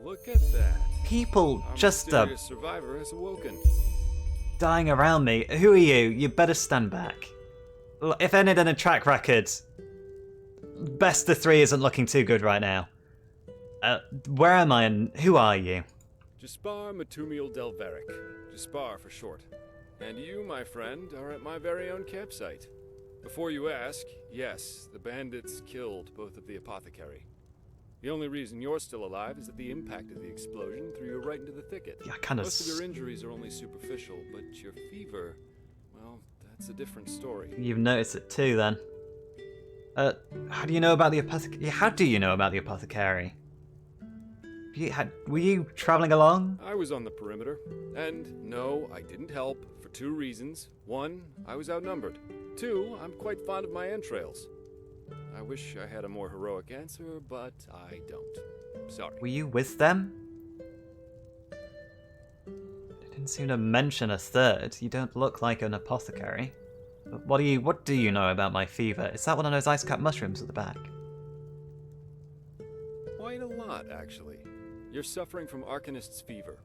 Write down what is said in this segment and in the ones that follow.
look at that. People Our just mysterious survivor has awoken. dying around me. Who are you? You better stand back. If anything a track record, best of three isn't looking too good right now. Where am I and who are you? Jaspar Matumiel Delveric. Jaspar for short. And you, my friend, are at my very own campsite. Before you ask, yes, the bandits killed both of the Apothecary. The only reason you're still alive is that the impact of the explosion threw you right into the thicket. Yeah, kind of. Most of your injuries are only superficial, but your fever, well, that's a different story. You've noticed it too, then. How do you know about the apothecary? How do you know about the apothecary? Were you traveling along? I was on the perimeter, and no, I didn't help for two reasons. One, I was outnumbered. Two, I'm quite fond of my entrails. I wish I had a more heroic answer, but I don't. Sorry. Were you with them? They didn't seem to mention a third. You don't look like an apothecary. But what do you know about my fever? Is that one of those ice cap mushrooms at the back? Quite a lot, actually. You're suffering from Arcanist's fever.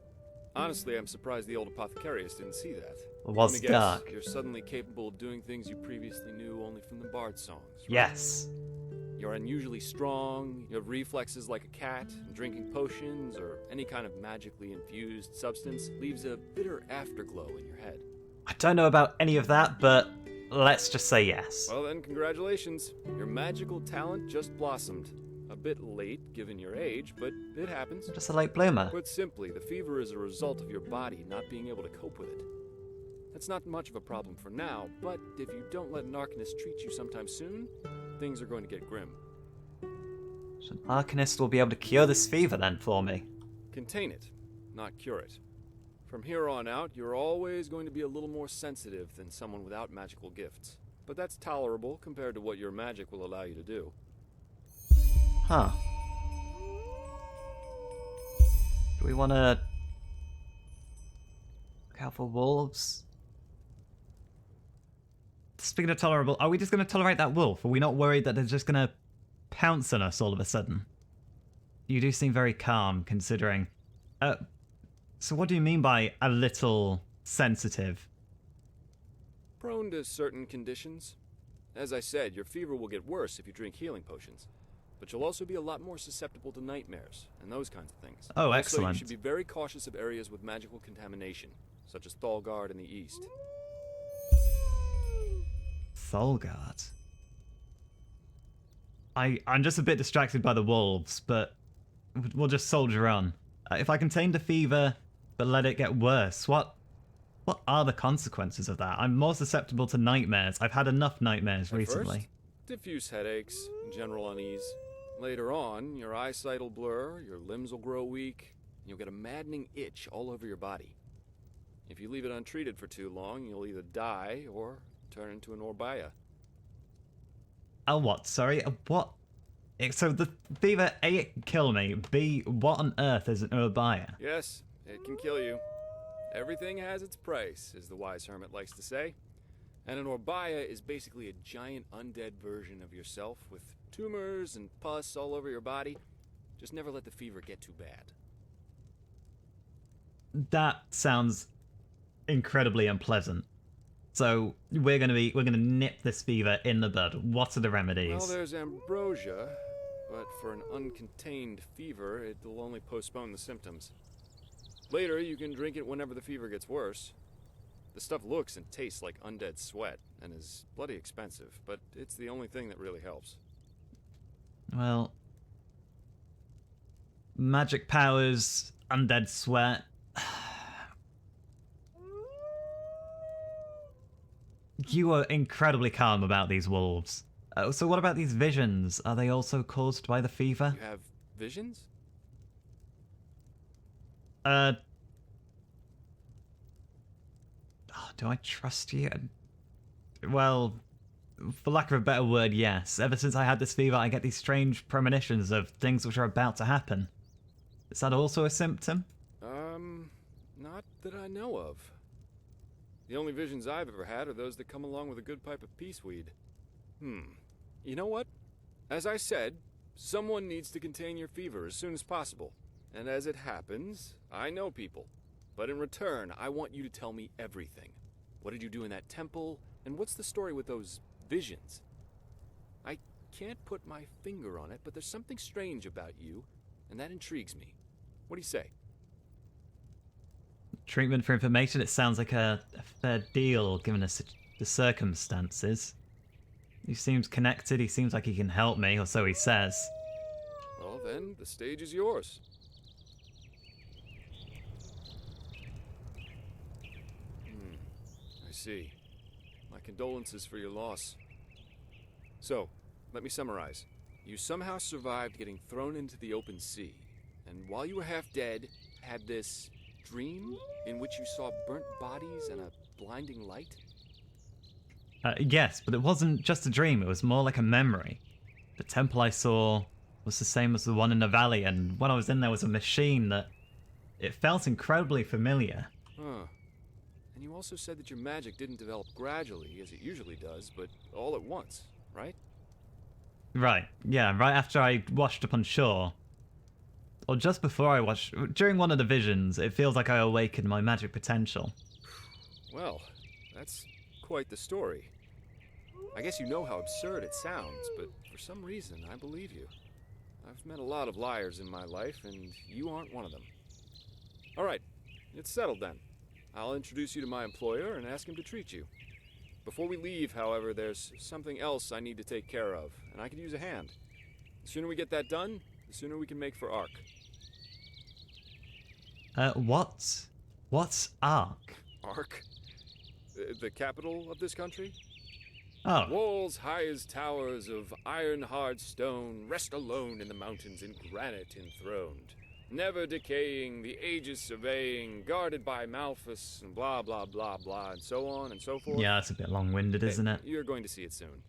Honestly, I'm surprised the old apothecarius didn't see that. It was Let me guess, dark. You're suddenly capable of doing things you previously knew only from the bard songs. Right? Yes. You're unusually strong, you have reflexes like a cat, and drinking potions or any kind of magically infused substance leaves a bitter afterglow in your head. I don't know about any of that, but let's just say yes. Well then, congratulations. Your magical talent just blossomed. A bit late, given your age, but it happens. Just a late bloomer. Put simply, the fever is a result of your body not being able to cope with it. That's not much of a problem for now, but if you don't let an Arcanist treat you sometime soon, things are going to get grim. So an Arcanist will be able to cure this fever then for me. Contain it, not cure it. From here on out, you're always going to be a little more sensitive than someone without magical gifts. But that's tolerable compared to what your magic will allow you to do. Huh. Do we want to look out for wolves? Speaking of tolerable, are we just going to tolerate that wolf? Are we not worried that they're just going to pounce on us all of a sudden? You do seem very calm, considering. So what do you mean by a little sensitive? Prone to certain conditions. As I said, your fever will get worse if you drink healing potions. But you'll also be a lot more susceptible to nightmares and those kinds of things. Oh, Also, excellent. you should be very cautious of areas with magical contamination, such as Thalgard in the east. Thalgard. I'm just a bit distracted by the wolves, but we'll just soldier on. If I contain the fever, but let it get worse, what are the consequences of that? I'm more susceptible to nightmares. I've had enough nightmares recently. First, diffuse headaches, general unease. Later on, your eyesight will blur, your limbs will grow weak, and you'll get a maddening itch all over your body. If you leave it untreated for too long, you'll either die or turn into an Orbaya. A what? Sorry, a what? So the fever, A, it can kill me, B, what on earth is an Urbaya? Yes, it can kill you. Everything has its price, as the wise hermit likes to say. And an Orbaya is basically a giant undead version of yourself with tumors and pus all over your body. Just never let the fever get too bad. That sounds incredibly unpleasant. So we're gonna nip this fever in the bud. What are the remedies? Well, there's ambrosia, but for an uncontained fever, it'll only postpone the symptoms. Later, you can drink it whenever the fever gets worse. The stuff looks and tastes like undead sweat, and is bloody expensive, but it's the only thing that really helps. Well, magic powers, undead sweat. You are incredibly calm about these wolves. So what about these visions? Are they also caused by the fever? You have visions? Do I trust you? Well, for lack of a better word, yes. Ever since I had this fever, I get these strange premonitions of things which are about to happen. Is that also a symptom? Not that I know of. The only visions I've ever had are those that come along with a good pipe of peaceweed. You know what? As I said, someone needs to contain your fever as soon as possible. And as it happens, I know people. But in return, I want you to tell me everything. What did you do in that temple? And what's the story with those visions? I can't put my finger on it, but there's something strange about you, and that intrigues me. What do you say? Treatment for information, it sounds like a fair deal given the circumstances. He seems connected, he seems like he can help me, or so he says. Well then, the stage is yours. I see. My condolences for your loss. So, let me summarize. You somehow survived getting thrown into the open sea, and while you were half dead, had this dream in which you saw burnt bodies and a blinding light? Yes, but it wasn't just a dream, it was more like a memory. The temple I saw was the same as the one in the valley, and when I was in there was a machine that... It felt incredibly familiar. Huh. And you also said that your magic didn't develop gradually, as it usually does, but all at once, right? Right, yeah, right after I washed up on shore. Or just before I washed... During one of the visions, it feels like I awakened my magic potential. Well, that's quite the story. I guess you know how absurd it sounds, but for some reason, I believe you. I've met a lot of liars in my life, and you aren't one of them. All right, it's settled then. I'll introduce you to my employer and ask him to treat you. Before we leave, however, there's something else I need to take care of, and I could use a hand. The sooner we get that done, the sooner we can make for Ark. What's Ark? Ark? The capital of this country? Oh. Walls high as towers of iron-hard stone rest alone in the mountains in granite enthroned. Never decaying, the ages surveying, guarded by Malphus, and blah, blah, blah, blah, and so on and so forth. Yeah, that's a bit long-winded, isn't it? You're going to see it soon.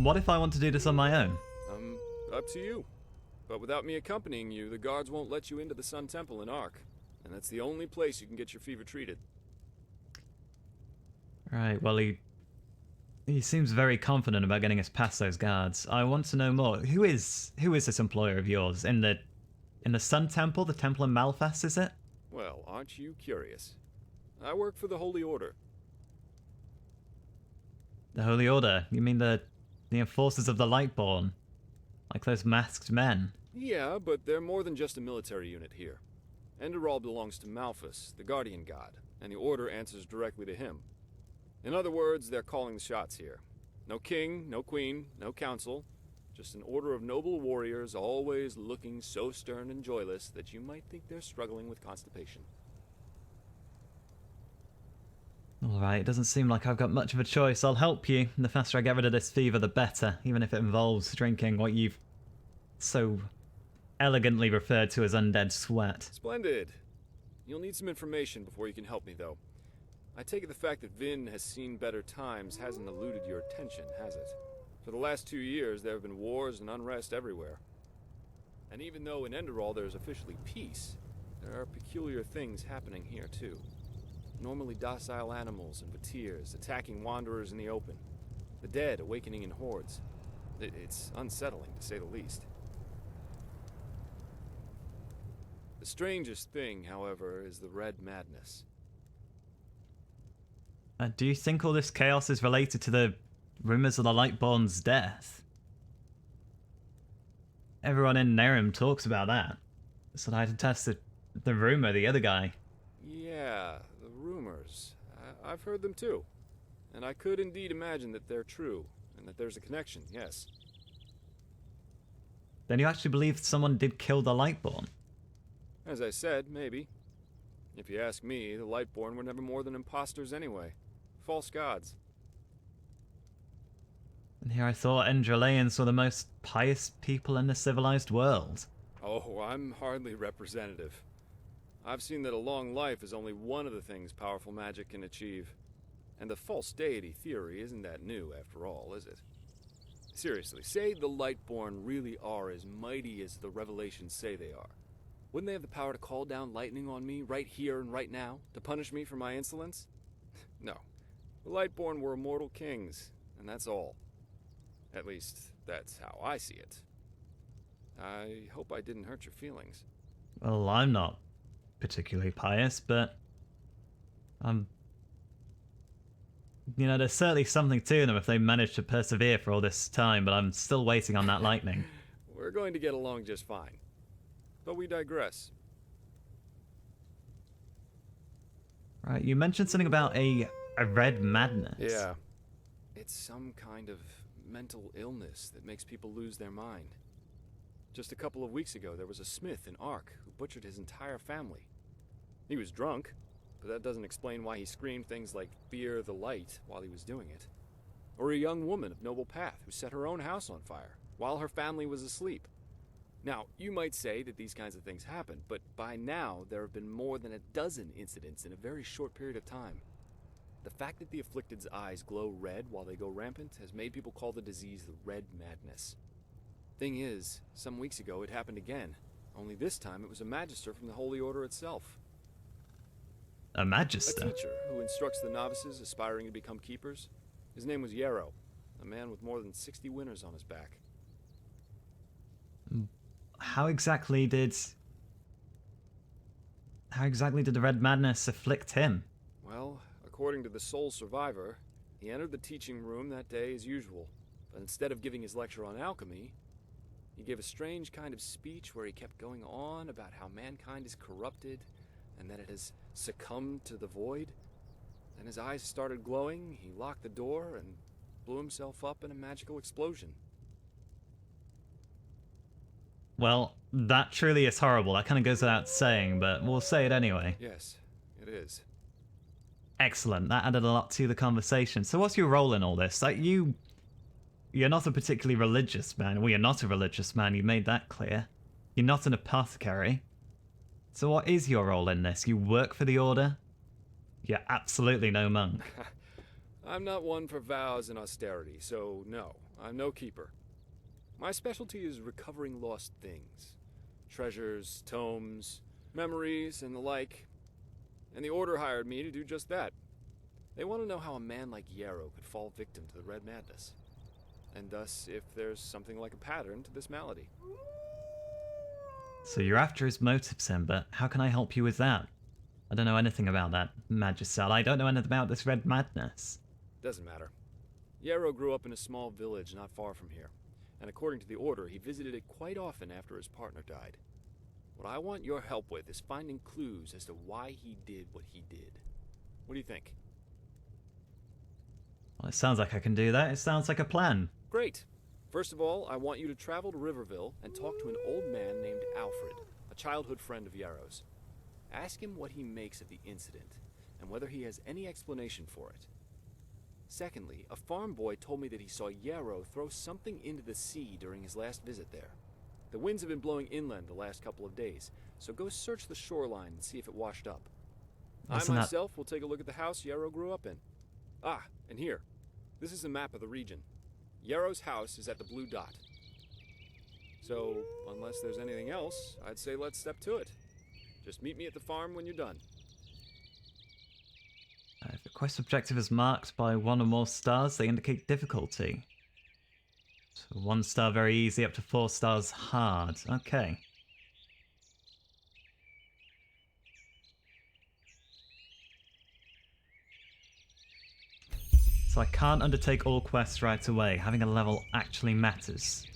What if I want to do this on my own? Up to you. But without me accompanying you, the guards won't let you into the Sun Temple in Ark. And that's the only place you can get your fever treated. Right, well, he seems very confident about getting us past those guards. I want to know more. Who is this employer of yours? In the Sun Temple? The Temple in Malphas, is it? Well, aren't you curious? I work for the Holy Order. The Holy Order? You mean the enforcers of the Lightborn? Like those masked men? Yeah, but they're more than just a military unit here. Enderal belongs to Malphus, the guardian god, and the Order answers directly to him. In other words, they're calling the shots here. No king, no queen, no council. Just an order of noble warriors, always looking so stern and joyless that you might think they're struggling with constipation. Alright, it doesn't seem like I've got much of a choice. I'll help you. The faster I get rid of this fever, the better. Even if it involves drinking what you've so elegantly referred to as undead sweat. Splendid. You'll need some information before you can help me, though. I take it the fact that Vin has seen better times hasn't eluded your attention, has it? For the last 2 years, there have been wars and unrest everywhere. And even though in Enderal there's officially peace, there are peculiar things happening here, too. Normally docile animals and Vatirs attacking wanderers in the open. The dead awakening in hordes. It's unsettling, to say the least. The strangest thing, however, is the Red Madness. Do you think all this chaos is related to the rumors of the Lightborn's death? Everyone in Nerim talks about that. So I had to test the rumor, the other guy. Yeah, the rumors. I've heard them too. And I could indeed imagine that they're true, and that there's a connection, yes. Then you actually believe someone did kill the Lightborn? As I said, maybe. If you ask me, the Lightborn were never more than imposters anyway. False gods. And here I thought Endraleans were the most pious people in the civilized world. Oh, I'm hardly representative. I've seen that a long life is only one of the things powerful magic can achieve. And the false deity theory isn't that new, after all, is it? Seriously, say the Lightborn really are as mighty as the revelations say they are. Wouldn't they have the power to call down lightning on me right here and right now, to punish me for my insolence? No. The Lightborn were immortal kings, and that's all. At least, that's how I see it. I hope I didn't hurt your feelings. Well, I'm not particularly pious, but you know, there's certainly something to them if they managed to persevere for all this time, but I'm still waiting on that lightning. We're going to get along just fine. But we digress. Right, you mentioned something about a red madness. Yeah. It's some kind of mental illness that makes people lose their mind. Just a couple of weeks ago, there was a smith in Ark who butchered his entire family. He was drunk, but that doesn't explain why he screamed things like "Fear the light" while he was doing it. Or a young woman of noble path who set her own house on fire while her family was asleep. Now, you might say that these kinds of things happen, but by now there have been more than a dozen incidents in a very short period of time. The fact that the afflicted's eyes glow red while they go rampant has made people call the disease the Red Madness. Thing is, some weeks ago it happened again, only this time it was a magister from the Holy Order itself. A magister? A teacher who instructs the novices aspiring to become keepers. His name was Yarrow, a man with more than 60 winters on his back. How exactly did the Red Madness afflict him? Well, according to the sole survivor, he entered the teaching room that day as usual, but instead of giving his lecture on alchemy, he gave a strange kind of speech where he kept going on about how mankind is corrupted and that it has succumbed to the void. Then his eyes started glowing, he locked the door and blew himself up in a magical explosion. Well, that truly is horrible. That kind of goes without saying, but we'll say it anyway. Yes, it is. Excellent. That added a lot to the conversation. So what's your role in all this? Like, you're not a particularly religious man. Well, you're not a religious man. You made that clear. You're not an apothecary. So what is your role in this? You work for the Order? You're absolutely no monk. I'm not one for vows and austerity, so no, I'm no keeper. My specialty is recovering lost things. Treasures, tomes, memories, and the like. And the Order hired me to do just that. They want to know how a man like Yarrow could fall victim to the Red Madness. And thus, if there's something like a pattern to this malady. So you're after his motives then, but how can I help you with that? I don't know anything about that, Magister. I don't know anything about this Red Madness. Doesn't matter. Yarrow grew up in a small village not far from here, and according to the Order, he visited it quite often after his partner died. What I want your help with is finding clues as to why he did what he did. What do you think? Well, it sounds like I can do that. It sounds like a plan. Great. First of all, I want you to travel to Riverville and talk to an old man named Alfred, a childhood friend of Yarrow's. Ask him what he makes of the incident, and whether he has any explanation for it. Secondly, a farm boy told me that he saw Yarrow throw something into the sea during his last visit there. The winds have been blowing inland the last couple of days, so go search the shoreline and see if it washed up. I myself will take a look at the house Yarrow grew up in. Ah, and here. This is a map of the region. Yarrow's house is at the blue dot. So, unless there's anything else, I'd say let's step to it. Just meet me at the farm when you're done. If the quest objective is marked by 1 or more stars, they indicate difficulty. So 1 star very easy, up to 4 stars hard. Okay. So I can't undertake all quests right away. Having a level actually matters.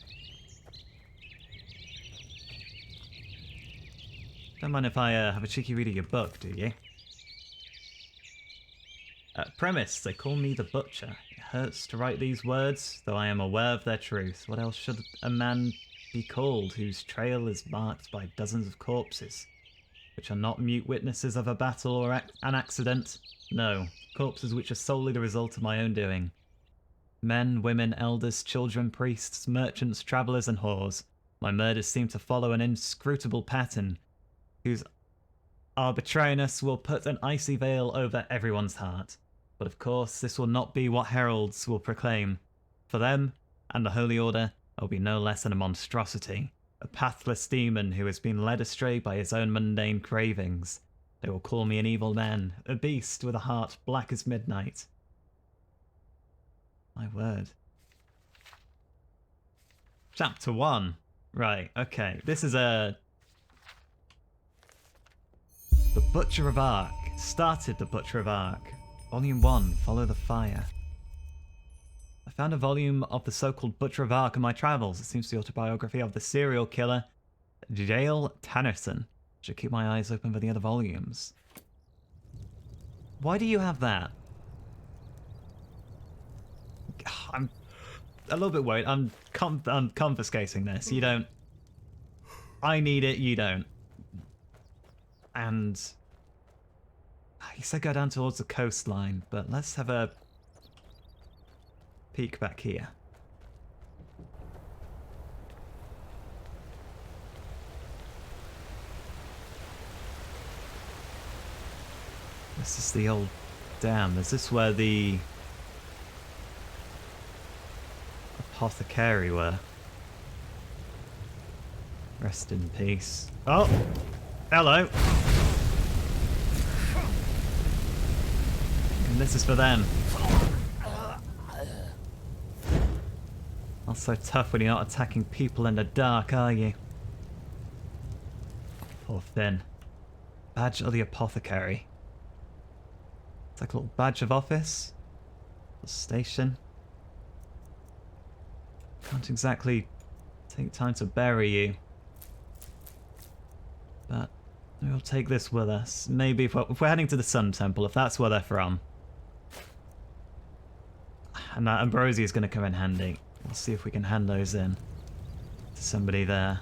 Don't mind if I have a cheeky read of your book, do you? Premise, they call me the Butcher. It hurts to write these words, though I am aware of their truth. What else should a man be called whose trail is marked by dozens of corpses, which are not mute witnesses of a battle or an accident? No, corpses which are solely the result of my own doing. Men, women, elders, children, priests, merchants, travellers, and whores. My murders seem to follow an inscrutable pattern, whose arbitrariness will put an icy veil over everyone's heart. But of course, this will not be what heralds will proclaim. For them, and the Holy Order, I will be no less than a monstrosity, a pathless demon who has been led astray by his own mundane cravings. They will call me an evil man, a beast with a heart black as midnight. My word. Chapter 1. Right, okay. This is a... The Butcher of Ark. Started the Butcher of Ark. Volume 1, Follow the Fire. I found a volume of the so-called Butcher of Ark in my travels. It seems the autobiography of the serial killer, Jael Tannerson. Should keep my eyes open for the other volumes. Why do you have that? I'm a little bit worried. I'm confiscating this. You don't... I need it, you don't. And... he said go down towards the coastline, but let's have a peek back here. This is the old dam. Is this where the Apothecary were? Rest in peace. Oh! Hello! And this is for them. Not so tough when you're not attacking people in the dark, are you? Poor Finn. Badge of the Apothecary. It's like a little badge of office. A station. Can't exactly take time to bury you. But we'll take this with us. Maybe if we're heading to the Sun Temple, if that's where they're from. And that ambrosia is going to come in handy. We'll see if we can hand those in to somebody there.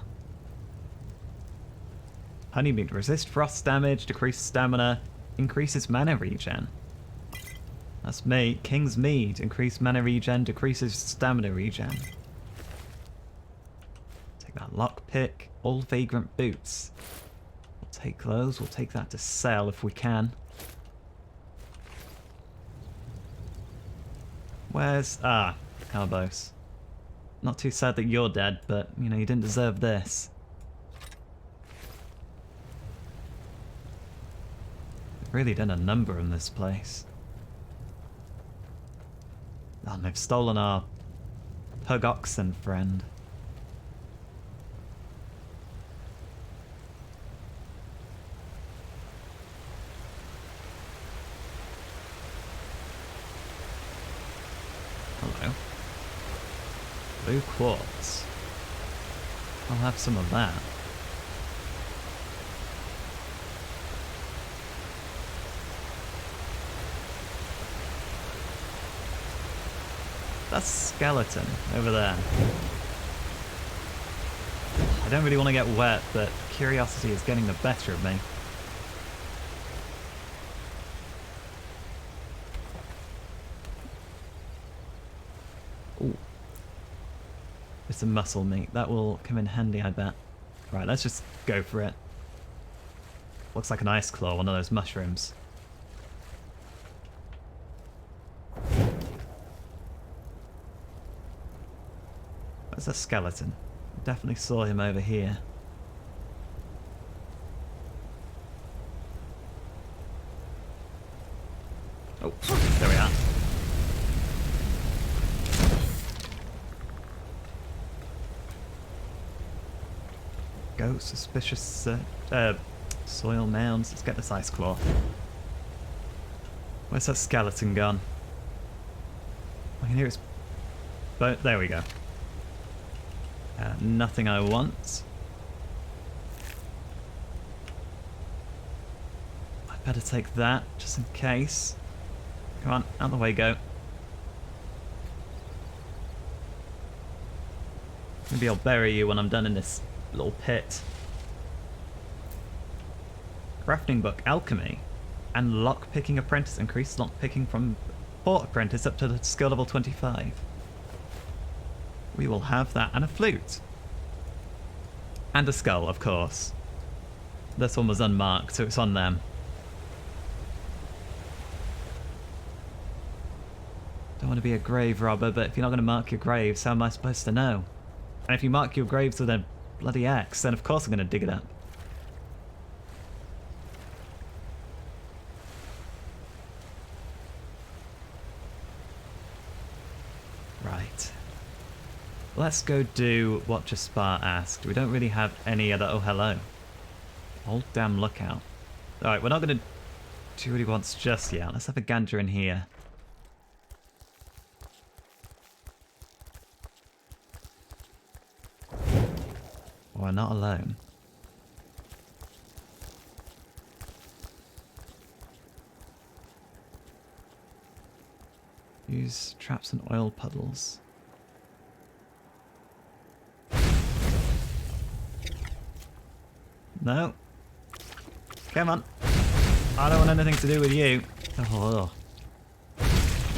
Honeymeat. Resist frost damage, decrease stamina, increases mana regen. That's me. King's Mead. Increased mana regen, decreases stamina regen. Take that lockpick. All vagrant boots. We'll take those. We'll take that to sell if we can. Where's... Ah, Carbos. Not too sad that you're dead, but, you know, you didn't deserve this. They've really done a number in this place. Oh, and they've stolen our pug oxen friend. Hello. Blue quartz. I'll have some of that. That's skeleton over there. I don't really want to get wet, but curiosity is getting the better of me. Ooh. It's some muscle meat. That will come in handy, I bet. Right, let's just go for it. Looks like an ice claw, one of those mushrooms. Where's that skeleton? Definitely saw him over here. Oh, there we are. Go, suspicious soil mounds. Let's get this ice claw. Where's that skeleton gone? I can hear its... But there we go. Nothing I want. I'd better take that, just in case. Come on, out the way go. Maybe I'll bury you when I'm done in this little pit. Crafting book, alchemy, and lockpicking apprentice. Increase lockpicking from 4 apprentice up to the skill level 25. We will have that, and a flute. And a skull, of course. This one was unmarked, so it's on them. Don't want to be a grave robber, but if you're not going to mark your graves, how am I supposed to know? And if you mark your graves with a bloody axe, then of course I'm going to dig it up. Right. Let's go do what Jaspar asked. We don't really have any other... Oh, hello. Old damn lookout. Alright, we're not going to do what he wants just yet. Let's have a gander in here. We're not alone. Use traps and oil puddles. No. Come on. I don't want anything to do with you. Oh.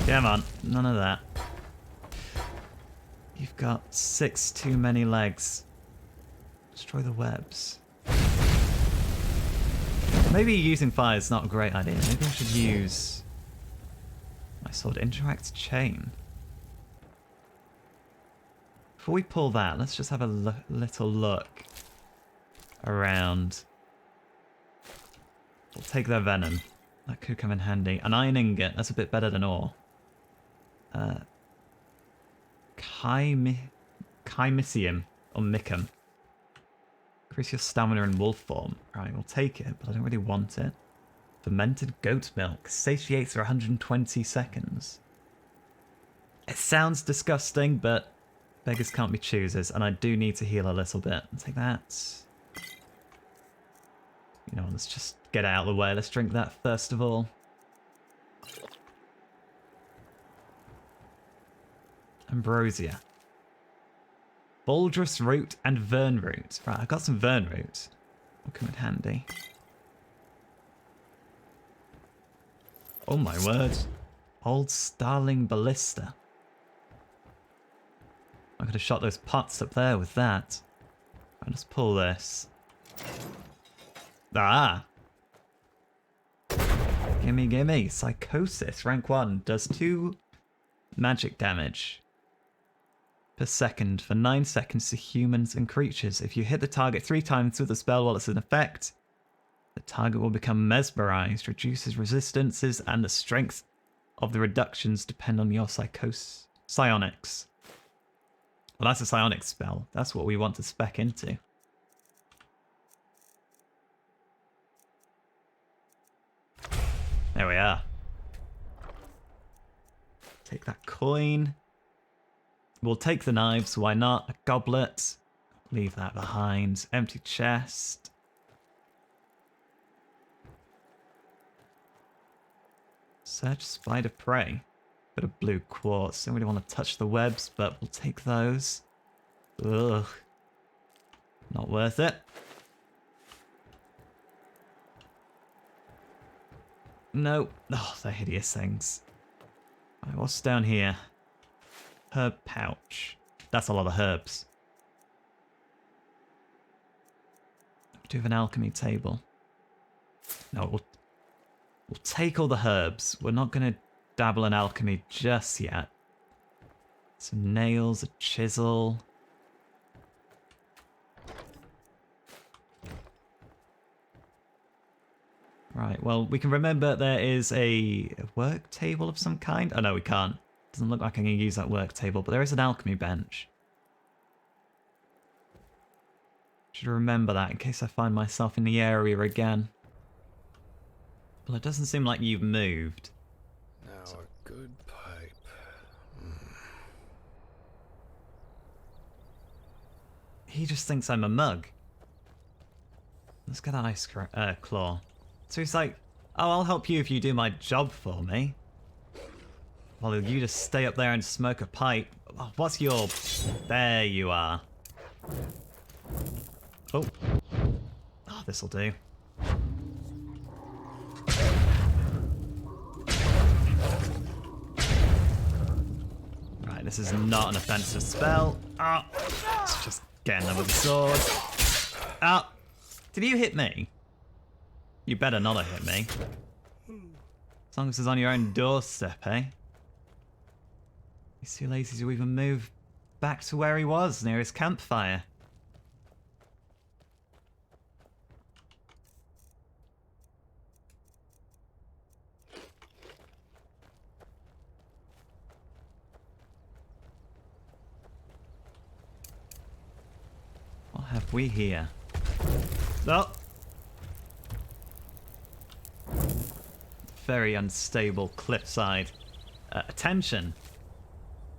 Come on. None of that. You've got 6 too many legs. Destroy the webs. Maybe using fire is not a great idea. Maybe I should use my sword. Interact chain. Before we pull that, let's just have a little look around. We'll take their venom. That could come in handy. An iron ingot. That's a bit better than ore. Chymicium or Micum. Increase your stamina in wolf form. Right, we'll take it, but I don't really want it. Fermented goat milk. Satiates for 120 seconds. It sounds disgusting, but beggars can't be choosers, and I do need to heal a little bit. I'll take that. You know, let's just get out of the way. Let's drink that first of all. Ambrosia. Baldrus root and vern root. Right, I've got some vern root. Will come in handy. Oh my word. Old Starling Ballista. I could have shot those pots up there with that. Right, let's pull this. Ah! Gimme, gimme. Psychosis, rank 1. Does 2 magic damage per second for 9 seconds to humans and creatures. If you hit the target 3 times with the spell while it's in effect, the target will become mesmerized, reduces resistances, and the strength of the reductions depend on your psionics. Well, that's a psionic spell. That's what we want to spec into. There we are. Take that coin. We'll take the knives, why not? A goblet. Leave that behind. Empty chest. Search spider prey. Bit of blue quartz. Don't really want to touch the webs, but we'll take those. Ugh. Not worth it. No. Oh, they're hideous things. Right, what's down here? Herb pouch. That's a lot of herbs. We do have an alchemy table. No, we'll take all the herbs. We're not going to dabble in alchemy just yet. Some nails, a chisel. Right, well, we can remember there is a work table of some kind. Oh, no, we can't. Doesn't look like I can use that work table, but there is an alchemy bench. Should remember that in case I find myself in the area again. Well, it doesn't seem like you've moved. Now a good pipe. He just thinks I'm a mug. Let's get that ice claw. So he's like, oh, I'll help you if you do my job for me. Well, you just stay up there and smoke a pipe. Oh, what's your... There you are. Oh. Oh, this'll do. Right, this is not an offensive spell. Ah, oh, let's just get in there with the sword. Ah, did you hit me? You better not have hit me. As long as it's on your own doorstep, eh? He's too lazy to even move back to where he was, near his campfire. we here? Oh! Very unstable cliffside. Attention!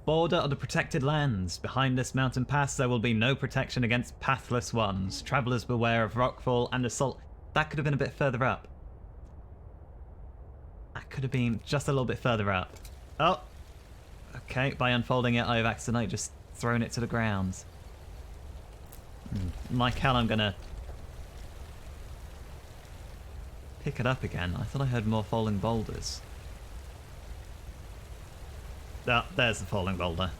Border of the protected lands. Behind this mountain pass there will be no protection against pathless ones. Travelers beware of rockfall and assault. That could have been a bit further up. That could have been just a little bit further up. Oh! Okay, by unfolding it I've accidentally just thrown it to the ground. Like hell I'm gonna pick it up again. I thought I heard more falling boulders. Ah, there's the falling boulder.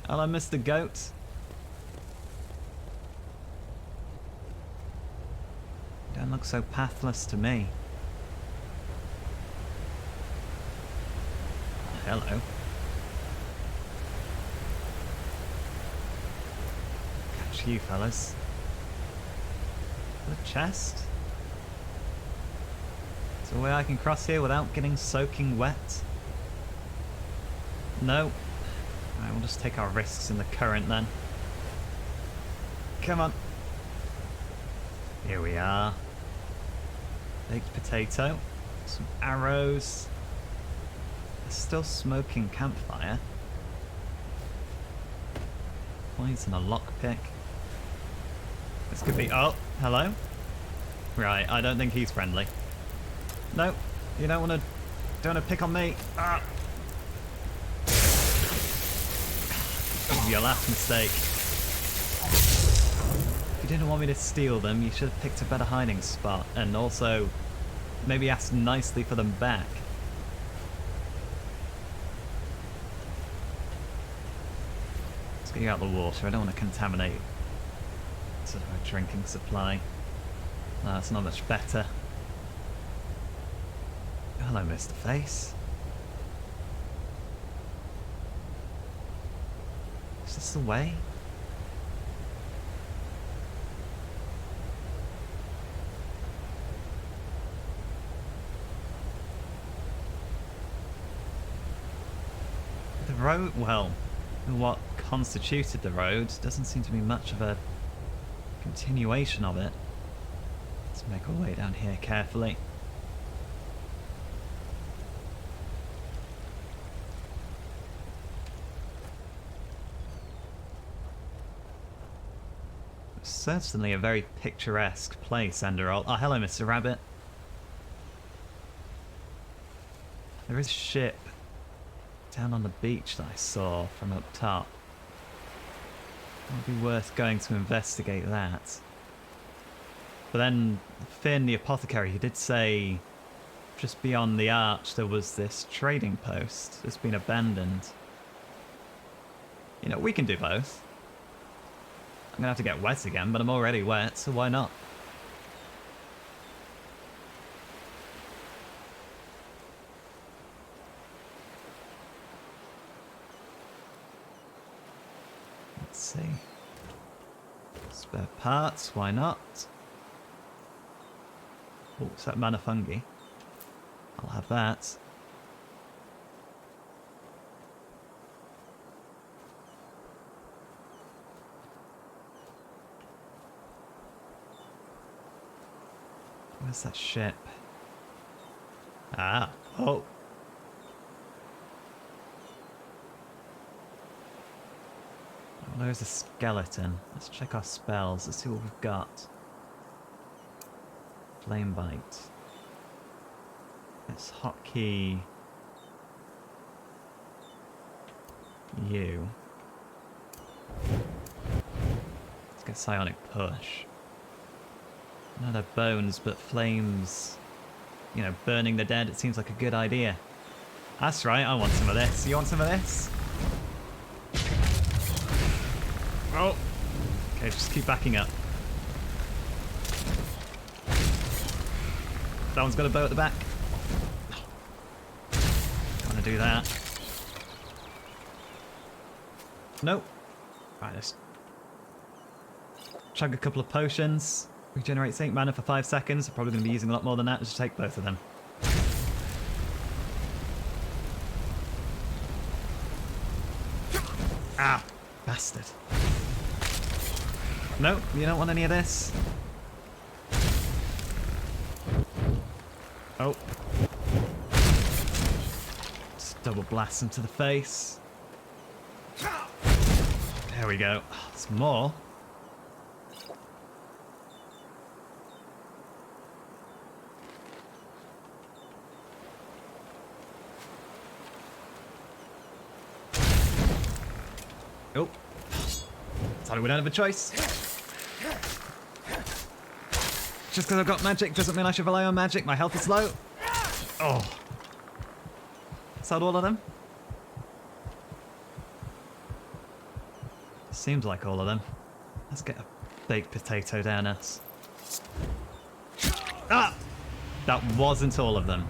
Hello, Mr. Goat. Don't look so pathless to me. Hello. Catch you fellas. The chest? Is there a way I can cross here without getting soaking wet? No. Alright, we'll just take our risks in the current then. Come on. Here we are. Baked potato. Some arrows. A still smoking campfire. Poison a lockpick. This could be... Oh, hello? Right, I don't think he's friendly. No, you don't want to pick on me. Ah. Your last mistake. If you didn't want me to steal them, you should have picked a better hiding spot, and also maybe asked nicely for them back. Let's get you out of the water. I don't want to contaminate sort of a drinking supply. That's not much better. Hello, Mr. Face. Is this the way? The road, well, what constituted the road doesn't seem to be much of a continuation of it. Let's make our way down here carefully. Certainly a very picturesque place, Enderal. Oh, hello, Mr. Rabbit. There is a ship down on the beach that I saw from up top. It would be worth going to investigate that. But then, Finn, the Apothecary, he did say just beyond the arch there was this trading post that's been abandoned. You know, we can do both. I'm gonna have to get wet again, but I'm already wet, so why not? Let's see. Spare parts, why not? Oh, is that mana fungi? I'll have that. Where's that ship? Ah, oh. Oh, there's a skeleton. Let's check our spells. Let's see what we've got. Flame bite. It's hotkey. You. Let's get psionic push. No, they're bones, but flames, you know, burning the dead, it seems like a good idea. That's right, I want some of this. You want some of this? Oh! Okay, just keep backing up. That one's got a bow at the back. Don't want to do that. Nope. Right, let's chug a couple of potions. Regenerates 8 mana for 5 seconds. I'm probably going to be using a lot more than that. Let's just take both of them. Ah, bastard. No, you don't want any of this. Oh. Just double blast him to the face. There we go. There's more. Oh. Sorry, we don't have a choice. Just because I've got magic doesn't mean I should rely on magic. My health is low. Oh. Is that all of them? Seems like all of them. Let's get a baked potato down us. Ah! That wasn't all of them.